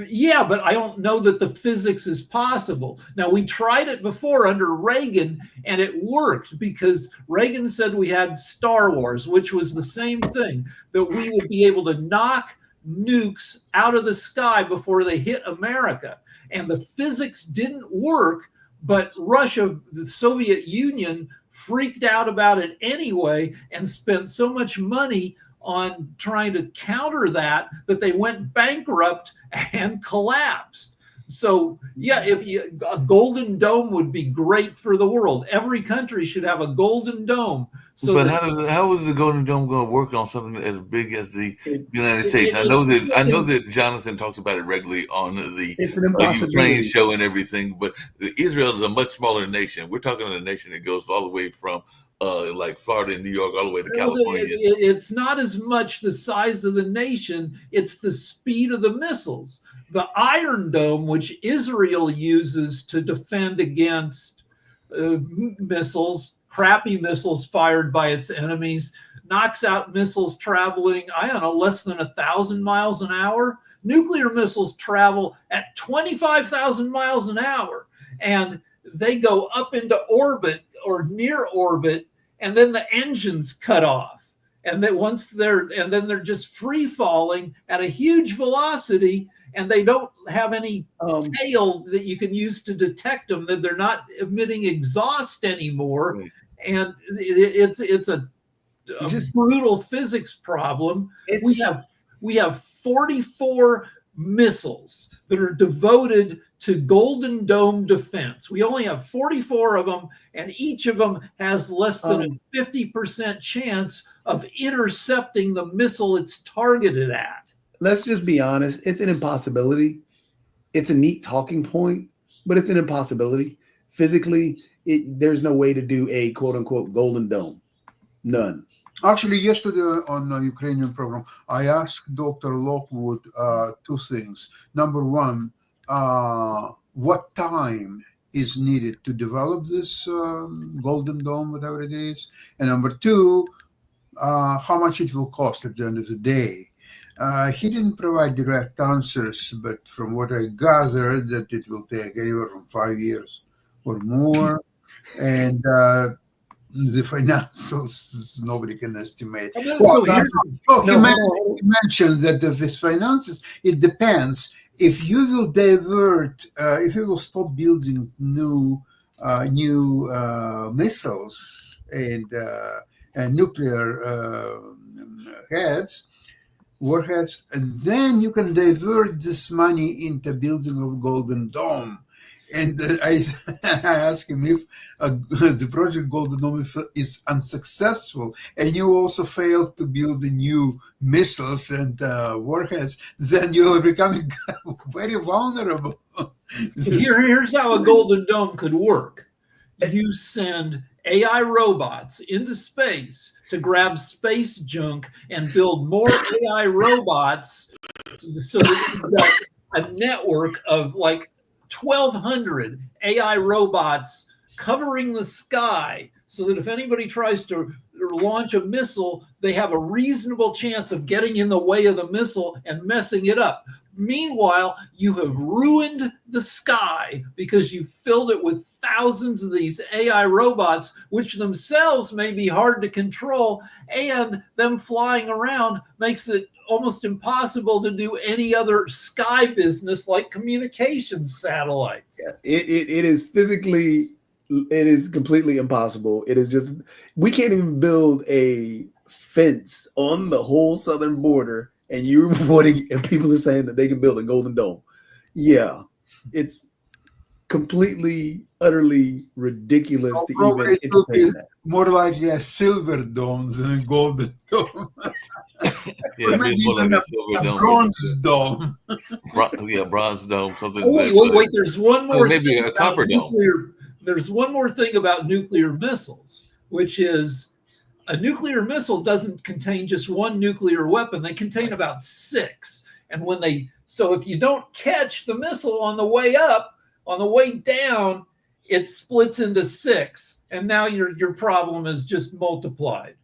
Yeah, but I don't know that the physics is possible. Now, we tried it before under Reagan, and it worked because Reagan said we had Star Wars, which was the same thing, that we would be able to knock nukes out of the sky before they hit America. And the physics didn't work, but Russia, the Soviet Union, freaked out about it anyway and spent so much money on trying to counter that they went bankrupt and collapsed. So yeah, a golden dome would be great for the world. Every country should have a golden dome. So
but how is the Golden Dome going to work on something as big as the United States? I know that Jonathan talks about it regularly on the Ukraine show and everything, but Israel is a much smaller nation. We're talking about a nation that goes all the way from like Florida and New York all the way to California.
It's not as much the size of the nation, it's the speed of the missiles. The Iron Dome, which Israel uses to defend against missiles, crappy missiles fired by its enemies, knocks out missiles traveling, I don't know, less than 1,000 miles an hour. Nuclear missiles travel at 25,000 miles an hour, and they go up into orbit or near orbit, and then the engines cut off. And then then they're just free falling at a huge velocity, and they don't have any tail that you can use to detect them, that they're not emitting exhaust anymore. Right. And it's a brutal physics problem. We have 44 missiles that are devoted to Golden Dome defense. We only have 44 of them, and each of them has less than a 50% chance of intercepting the missile it's targeted at.
Let's just be honest. It's an impossibility. It's a neat talking point, but it's an impossibility. Physically, there's no way to do a quote-unquote Golden Dome. None.
Actually, yesterday on the Ukrainian program, I asked Dr. Lockwood two things. Number one, what time is needed to develop this Golden Dome, whatever it is? And number two, how much it will cost at the end of the day. He didn't provide direct answers, but from what I gathered, that it will take anywhere from 5 years or more. And the financials, nobody can estimate. He mentioned that his finances, it depends. If you will divert, if you will stop building new missiles and nuclear warheads, then you can divert this money into building of Golden Dome. And I asked him if the project Golden Dome is unsuccessful, and you also failed to build the new missiles and warheads, then you are becoming very vulnerable.
Here's how a Golden Dome could work. You send AI robots into space to grab space junk and build more AI robots, so that you've got a network of like 1,200 AI robots covering the sky, so that if anybody tries to launch a missile, they have a reasonable chance of getting in the way of the missile and messing it up. Meanwhile, you have ruined the sky because you filled it with thousands of these AI robots, which themselves may be hard to control, and them flying around makes it almost impossible to do any other sky business like communications satellites.
Yeah, it is physically, it is completely impossible. It is just, we can't even build a fence on the whole southern border, and you're reporting, and people are saying that they can build a Golden Dome. Yeah, it's completely, utterly ridiculous to even entertain that.
More likely a silver dome than a golden dome.
Yeah,
Or
it
maybe
is more
even
like a silver
a
dome.
bronze dome.
Yeah, bronze dome, something.
Oh, wait, there's one
Or
more
maybe
thing
a
about
copper dome.
nuclear. There's one more thing about nuclear missiles, which is a nuclear missile doesn't contain just one nuclear weapon. They contain about 6. And so if you don't catch the missile on the way up, on the way down, it splits into 6. And now your problem is just multiplied.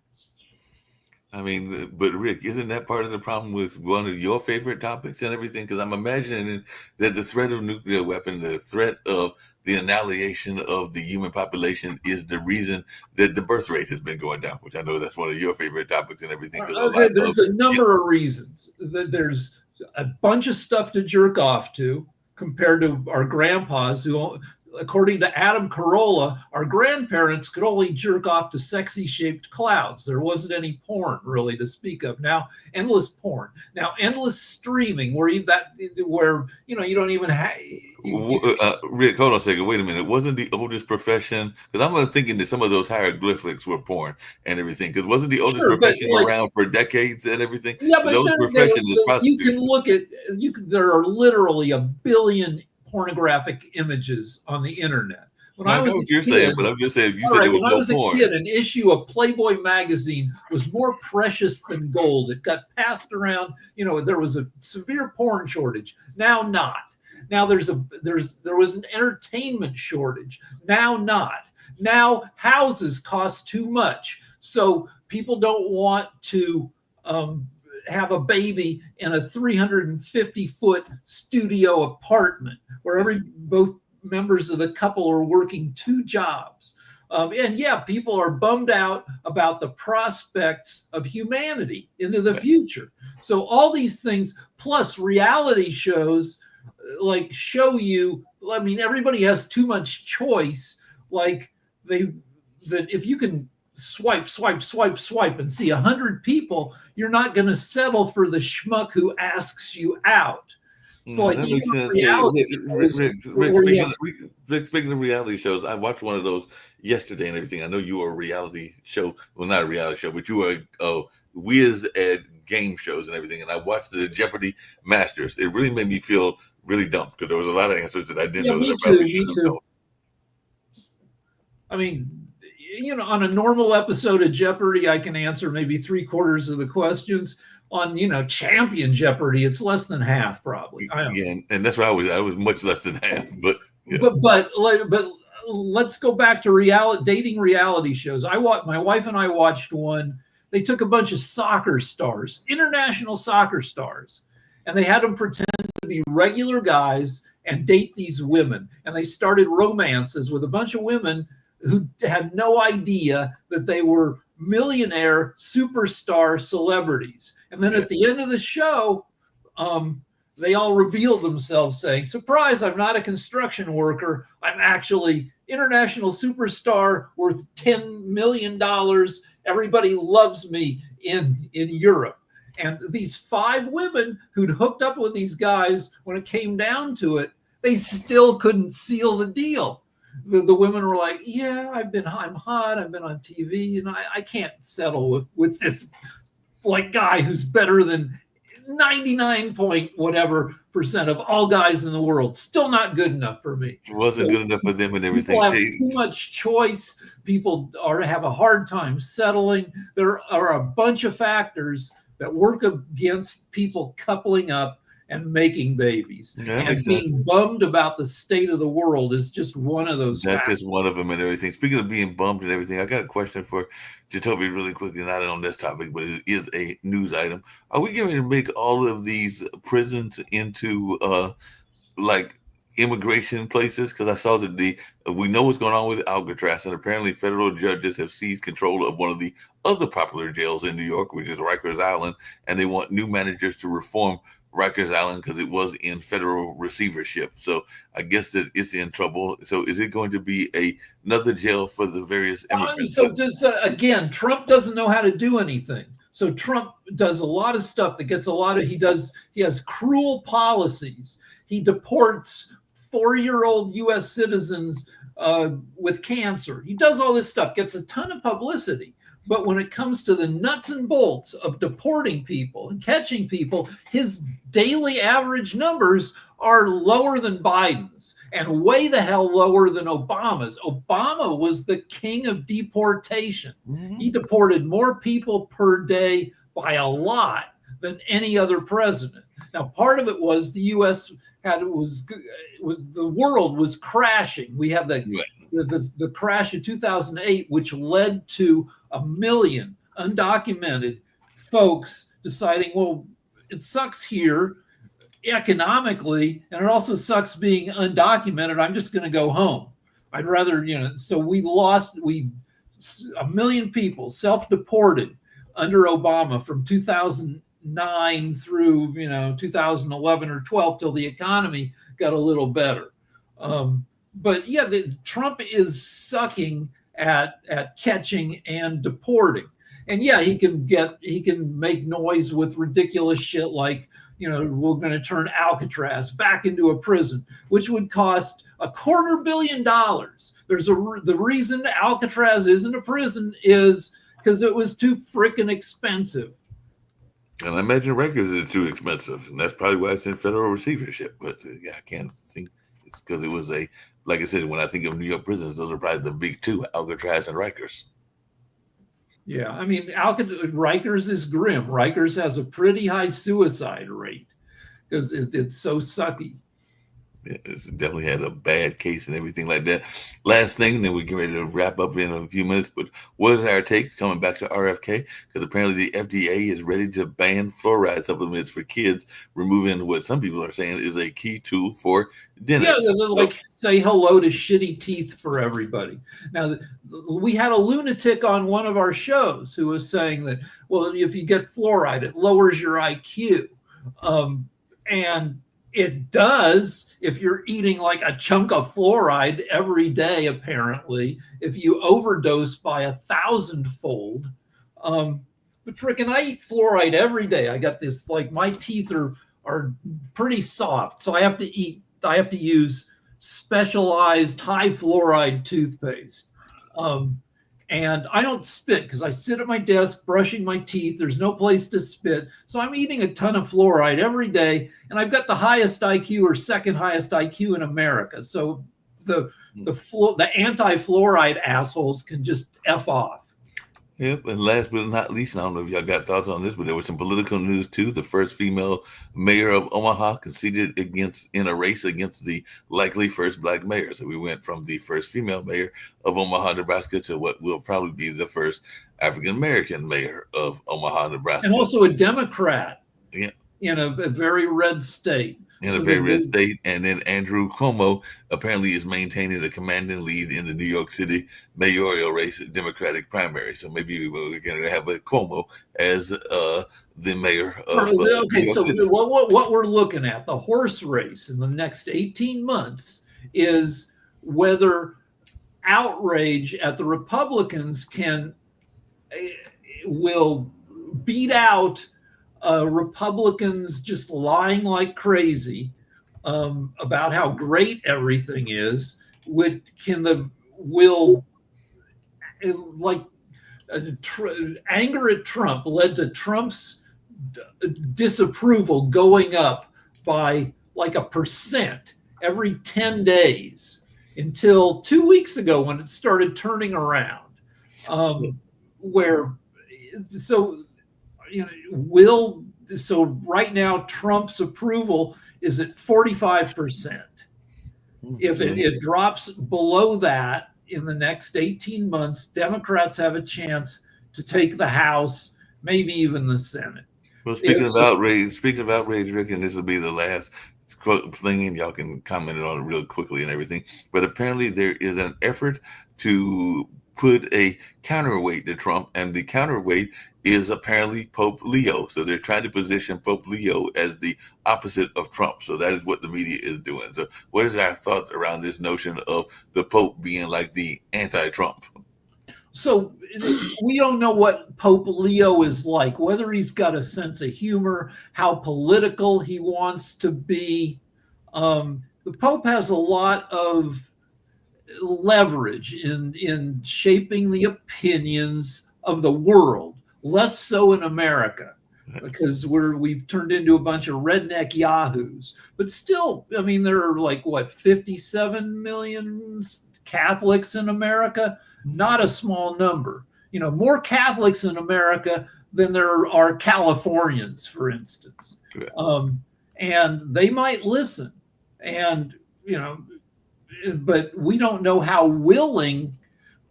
I mean, but Rick, isn't that part of the problem with one of your favorite topics and everything? Because I'm imagining that the threat of nuclear weapon, the threat of the annihilation of the human population is the reason that the birth rate has been going down, which I know that's one of your favorite topics and everything.
Okay, there's a number of reasons. There's a bunch of stuff to jerk off to compared to our grandpas who, according to Adam Carolla, our grandparents could only jerk off to sexy shaped clouds. There wasn't any porn really to speak of. Now, endless porn. Now, endless streaming where you don't even have.
Rick, hold on a second. Wait a minute. Wasn't the oldest profession? Because I'm thinking that some of those hieroglyphics were porn and everything. Because wasn't the oldest profession around for decades and everything?
Yeah, but you can look at there are literally a billion pornographic images on the internet.
I know what you're saying, but I'm just saying, you said there was no porn. When I was a kid,
an issue of Playboy magazine was more precious than gold. It got passed around. There was a severe porn shortage. Now not. Now there was an entertainment shortage. Now not. Now houses cost too much, so people don't want to have a baby in a 350-foot studio apartment where both members of the couple are working 2 jobs. And yeah, people are bummed out about the prospects of humanity into the future. So all these things, plus reality shows, show you. I mean, everybody has too much choice. That if you can swipe and see 100 people, you're not going to settle for the schmuck who asks you out. So
that makes sense. Speaking of reality shows, I watched one of those yesterday and everything. I know you were a reality show, well, not a reality show, but you were a whiz at game shows and everything. And I watched the Jeopardy Masters. It really made me feel really dumb because there was a lot of answers that I didn't know that I probably should have known.
I mean, on a normal episode of Jeopardy, I can answer maybe 3/4 of the questions. On Champion Jeopardy, it's less than half probably.
Yeah, and that's why I was much less than half. But yeah.
but let's go back to dating reality shows. My wife and I watched one. They took a bunch of soccer stars, international soccer stars, and they had them pretend to be regular guys and date these women. And they started romances with a bunch of women who had no idea that they were millionaire superstar celebrities. And then at the end of the show, they all revealed themselves saying, surprise, I'm not a construction worker. I'm actually international superstar worth $10 million. Everybody loves me in Europe. And these 5 women who'd hooked up with these guys, when it came down to it, they still couldn't seal the deal. The women were like, yeah, I'm hot. I've been on TV, and I can't settle with this guy who's better than 99% of all guys in the world. Still not good enough for me.
It wasn't good enough for them and everything.
People have too much choice. People have a hard time settling. There are a bunch of factors that work against people coupling up and making babies.
Yeah,
and being bummed about the state of the world is just one of those
That's
factors.
just one of them and everything. Speaking of being bummed and everything, I got a question for Jacoby really quickly, not on this topic, but it is a news item. Are we going to make all of these prisons into immigration places? Because I saw that we know what's going on with Alcatraz, and apparently federal judges have seized control of one of the other popular jails in New York, which is Rikers Island, and they want new managers to reform Rikers Island because it was in federal receivership. So I guess that it's in trouble. So is it going to be another jail for the various immigrants?
Again, Trump doesn't know how to do anything. So Trump does a lot of stuff that gets he has cruel policies. He deports 4-year-old U.S. citizens with cancer. He does all this stuff, gets a ton of publicity. But when it comes to the nuts and bolts of deporting people and catching people, his daily average numbers are lower than Biden's and way the hell lower than Obama's. Obama was the king of deportation. He deported more people per day by a lot than any other president. Now, part of it was the U.S. was the world was crashing. We have the crash of 2008, which led to 1 million undocumented folks deciding, well, it sucks here economically, and it also sucks being undocumented. I'm just going to go home. I'd rather, so we 1 million people self-deported under Obama from 2009 through 2011 or 12 till the economy got a little better. But yeah, Trump is sucking at catching and deporting. And yeah, he can make noise with ridiculous shit like, we're going to turn Alcatraz back into a prison, which would cost $250 million. The reason Alcatraz isn't a prison is because it was too freaking expensive.
And I imagine Rikers is too expensive, and that's probably why it's in federal receivership. But yeah, I can't think it's because it was like I said, when I think of New York prisons, those are probably the big two, Alcatraz and Rikers.
Yeah, I mean, Rikers is grim. Rikers has a pretty high suicide rate because it's so sucky.
Yeah, it's definitely had a bad case and everything like that. Last thing, then we get ready to wrap up in a few minutes. But what is our take coming back to RFK? Because apparently the FDA is ready to ban fluoride supplements for kids, removing what some people are saying is a key tool for dentists.
Yeah, like say hello to shitty teeth for everybody. Now, we had a lunatic on one of our shows who was saying that, well, if you get fluoride, it lowers your IQ. And it does if you're eating like a chunk of fluoride every day, apparently, if you overdose by 1,000-fold. But freaking, I eat fluoride every day. I got this, like, my teeth are pretty soft, so I have to use specialized high fluoride toothpaste. And I don't spit because I sit at my desk brushing my teeth. There's no place to spit. So I'm eating a ton of fluoride every day. And I've got the highest IQ or second highest IQ in America. So the anti-fluoride assholes can just F off.
Yep, and last but not least, and I don't know if y'all got thoughts on this, but there was some political news too. The first female mayor of Omaha conceded in a race against the likely first black mayor. So we went from the first female mayor of Omaha, Nebraska, to what will probably be the first African American mayor of Omaha, Nebraska,
and also a Democrat.
Yeah,
in a very red state.
In a very red state. And then Andrew Cuomo apparently is maintaining a commanding lead in the New York City mayoral race Democratic primary. So maybe we're going to have a Cuomo as the mayor of New York City.
What we're looking at, the horse race in the next 18 months, is whether outrage at the Republicans will beat out Republicans just lying like crazy about how great everything is. Anger at Trump led to Trump's disapproval going up by like 1% every 10 days until 2 weeks ago when it started turning around. So right now Trump's approval is at 45%. If it drops below that in the next 18 months, Democrats have a chance to take the House, maybe even the Senate.
Well, speaking of outrage, Rick, and this will be the last thing, and y'all can comment on it real quickly and everything. But apparently there is an effort to put a counterweight to Trump, and the counterweight is apparently Pope Leo. So they're trying to position Pope Leo as the opposite of Trump. So that is what the media is doing. So what is our thoughts around this notion of the Pope being like the anti-Trump?
So we don't know what Pope Leo is like, whether he's got a sense of humor, how political he wants to be. The Pope has a lot of leverage in shaping the opinions of the world, less so in America, because we've turned into a bunch of redneck yahoos. But still, I mean, there are like, what, 57 million Catholics in America? Not a small number. You know, more Catholics in America than there are Californians, for instance. And they might listen. And, you know, but we don't know how willing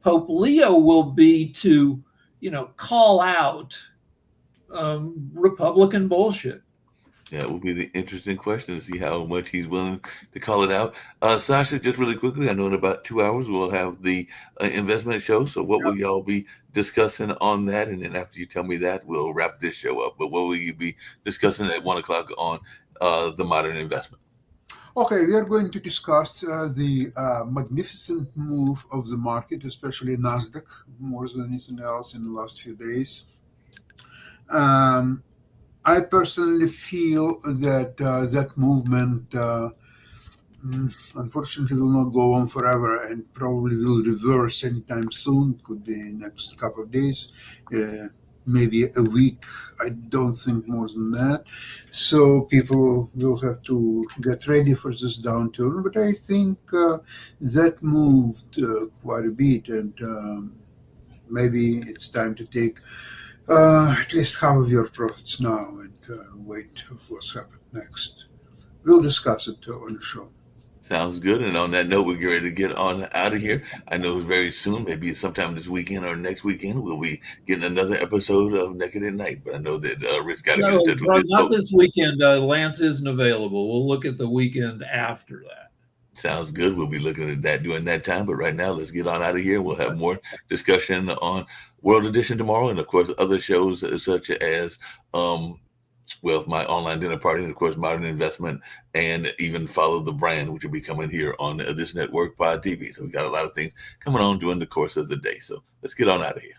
Pope Leo will be to, you know, call out Republican bullshit.
Yeah, it will be the interesting question to see how much he's willing to call it out. Sasha, just really quickly, I know in about 2 hours we'll have the investment show. So what will y'all be discussing on that? And then after you tell me that, we'll wrap this show up. But what will you be discussing at 1 o'clock on the modern investment?
Okay, we are going to discuss the magnificent move of the market, especially Nasdaq, more than anything else in the last few days. I personally feel that that movement, unfortunately, will not go on forever and probably will reverse anytime soon. Could be next couple of days, maybe a week. I don't think more than that. So people will have to get ready for this downturn. But I think that moved quite a bit, and maybe it's time to take at least half of your profits now and wait for what's happened next. We'll discuss it on the show.
Sounds good. And on that note, we're ready to get on out of here. I know very soon, maybe sometime this weekend or next weekend, we'll be getting another episode of Naked at Night. But I know that Rick's got to get in touch with his
not
folks.
this weekend. Lance isn't available. We'll look at the weekend after that.
Sounds good. We'll be looking at that during that time. But right now, let's get on out of here. We'll have more discussion on World Edition tomorrow. And, of course, other shows such as my online dinner party, and, of course, Modern Investment, and even Follow the Brand, which will be coming here on this network, Pod TV. So we got a lot of things coming on during the course of the day. So let's get on out of here.